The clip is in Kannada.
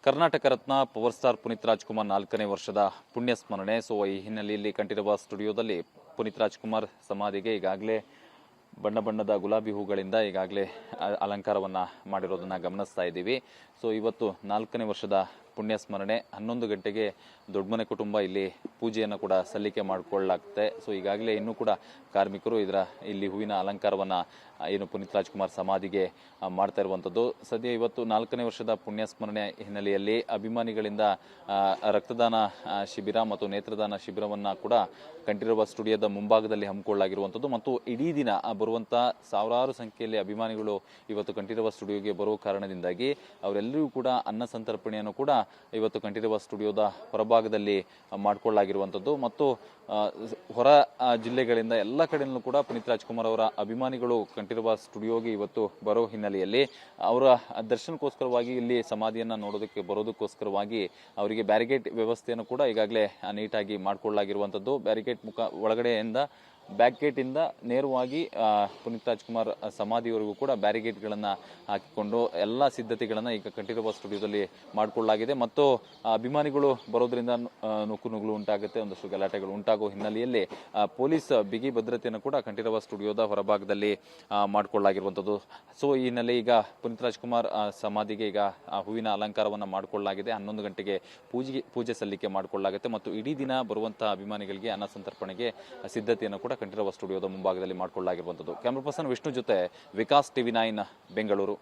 ಕರ್ನಾಟಕ ರತ್ನ ಪವರ್ ಸ್ಟಾರ್ ಪುನೀತ್ ರಾಜ್ಕುಮಾರ್ 4ನೇ ವರ್ಷದ ಪುಣ್ಯ ಸ್ಮರಣೆ. ಸೊ ಈ ಹಿನ್ನೆಲೆಯಲ್ಲಿ ಕಂಠೀರವ ಸ್ಟುಡಿಯೋದಲ್ಲಿ ಪುನೀತ್ ರಾಜ್ಕುಮಾರ್ ಸಮಾಧಿಗೆ ಈಗಾಗಲೇ ಬಣ್ಣ ಬಣ್ಣದ ಗುಲಾಬಿ ಹೂಗಳಿಂದ ಈಗಾಗಲೇ ಅಲಂಕಾರವನ್ನು ಮಾಡಿರೋದನ್ನು ಗಮನಿಸ್ತಾ ಇದ್ದೀವಿ. ಸೊ ಇವತ್ತು 4ನೇ ವರ್ಷದ ಪುಣ್ಯ ಸ್ಮರಣೆ 11 ಗಂಟೆಗೆ ದೊಡ್ಡಮನೆ ಕುಟುಂಬ ಇಲ್ಲಿ ಪೂಜೆಯನ್ನು ಕೂಡ ಸಲ್ಲಿಕೆ ಮಾಡಿಕೊಳ್ಳಲಾಗುತ್ತೆ. ಸೊ ಈಗಾಗಲೇ ಇನ್ನೂ ಕೂಡ ಕಾರ್ಮಿಕರು ಇಲ್ಲಿ ಹೂವಿನ ಅಲಂಕಾರವನ್ನು ಏನು ಪುನೀತ್ ರಾಜ್ಕುಮಾರ್ ಸಮಾಧಿಗೆ ಮಾಡ್ತಾ ಇರುವಂಥದ್ದು. ಸದ್ಯ ಇವತ್ತು 4ನೇ ವರ್ಷದ ಪುಣ್ಯ ಸ್ಮರಣೆ ಹಿನ್ನೆಲೆಯಲ್ಲಿ ಅಭಿಮಾನಿಗಳಿಂದ ರಕ್ತದಾನ ಶಿಬಿರ ಮತ್ತು ನೇತ್ರದಾನ ಶಿಬಿರವನ್ನು ಕೂಡ ಕಂಠೀರವ ಸ್ಟುಡಿಯೋದ ಮುಂಭಾಗದಲ್ಲಿ ಹಮ್ಮಿಕೊಳ್ಳಲಾಗಿರುವಂಥದ್ದು ಮತ್ತು ಇಡೀ ದಿನ ಬರುವಂಥ ಸಾವಿರಾರು ಸಂಖ್ಯೆಯಲ್ಲಿ ಅಭಿಮಾನಿಗಳು ಇವತ್ತು ಕಂಠೀರವ ಸ್ಟುಡಿಯೋಗೆ ಬರುವ ಕಾರಣದಿಂದಾಗಿ ಅವರೆಲ್ಲರಿಗೂ ಕೂಡ ಅನ್ನ ಸಂತರ್ಪಣೆಯನ್ನು ಕೂಡ ಇವತ್ತು ಕಂಠೀರವ ಸ್ಟುಡಿಯೋದ ಹೊರಭಾಗದಲ್ಲಿ ಮಾಡಿಕೊಳ್ಳಲಾಗಿರುವಂಥದ್ದು ಮತ್ತು ಹೊರ ಜಿಲ್ಲೆಗಳಿಂದ ಎಲ್ಲ ಕಡೆಯಲ್ಲೂ ಕೂಡ ಪುನೀತ್ ರಾಜ್ಕುಮಾರ್ ಅವರ ಅಭಿಮಾನಿಗಳು ಕಂಠೀರವ ಸ್ಟುಡಿಯೋಗೆ ಇವತ್ತು ಬರೋ ಹಿನ್ನೆಲೆಯಲ್ಲಿ ಅವರ ದರ್ಶನಕ್ಕೋಸ್ಕರವಾಗಿ ಇಲ್ಲಿ ಸಮಾಧಿಯನ್ನು ನೋಡೋದಕ್ಕೆ ಬರೋದಕ್ಕೋಸ್ಕರವಾಗಿ ಅವರಿಗೆ ಬ್ಯಾರಿಗೇಡ್ ವ್ಯವಸ್ಥೆಯನ್ನು ಕೂಡ ಈಗಾಗಲೇ ನೀಟಾಗಿ ಮಾಡಿಕೊಳ್ಳಲಾಗಿರುವಂಥದ್ದು. ಬ್ಯಾರಿಗೇಡ್ ಒಳಗಡೆಯಿಂದ ಬ್ಯಾಕ್ ಗೇಟಿಂದ ನೇರವಾಗಿ ಪುನೀತ್ ರಾಜ್ಕುಮಾರ್ ಸಮಾಧಿಯವರೆಗೂ ಕೂಡ ಬ್ಯಾರಿಗೇಡ್ಗಳನ್ನು ಹಾಕಿಕೊಂಡು ಎಲ್ಲ ಸಿದ್ಧತೆಗಳನ್ನು ಈಗ ಕಂಠೀರವ ಸ್ಟುಡಿಯೋದಲ್ಲಿ ಮಾಡಿಕೊಳ್ಳಲಾಗಿದೆ ಮತ್ತು ಅಭಿಮಾನಿಗಳು ಬರೋದ್ರಿಂದ ನುಗ್ಗಲು ಉಂಟಾಗುತ್ತೆ, ಒಂದಷ್ಟು ಗಲಾಟೆಗಳು ಉಂಟಾಗುವ ಹಿನ್ನೆಲೆಯಲ್ಲಿ ಪೊಲೀಸ್ ಬಿಗಿ ಭದ್ರತೆಯನ್ನು ಕೂಡ ಕಂಠೀರವ ಸ್ಟುಡಿಯೋದ ಹೊರಭಾಗದಲ್ಲಿ ಮಾಡಿಕೊಳ್ಳಲಾಗಿರುವಂಥದ್ದು. ಸೊ ಈ ಹಿನ್ನೆಲೆ ಈಗ ಪುನೀತ್ ರಾಜ್ಕುಮಾರ್ ಸಮಾಧಿಗೆ ಈಗ ಹೂವಿನ ಅಲಂಕಾರವನ್ನು ಮಾಡಿಕೊಳ್ಳಲಾಗಿದೆ. 11 ಗಂಟೆಗೆ ಪೂಜೆ ಸಲ್ಲಿಕೆ ಮಾಡಿಕೊಳ್ಳಲಾಗುತ್ತೆ ಮತ್ತು ಇಡೀ ದಿನ ಬರುವಂತಹ ಅಭಿಮಾನಿಗಳಿಗೆ ಅನ್ನ ಸಂತರ್ಪಣೆಗೆ ಸಿದ್ಧತೆಯನ್ನು ಕೂಡ ಕಂಠೀರವ ಸ್ಟುಡಿಯೋದ ಮುಂಭಾಗದಲ್ಲಿ ಮಾಡಿಕೊಳ್ಳಲಾಗಿರುವಂಥದ್ದು. ಕ್ಯಾಮರಾ ಪರ್ಸನ್ ವಿಷ್ಣು ಜೊತೆ ವಿಕಾಸ್, TV9 ಬೆಂಗಳೂರು.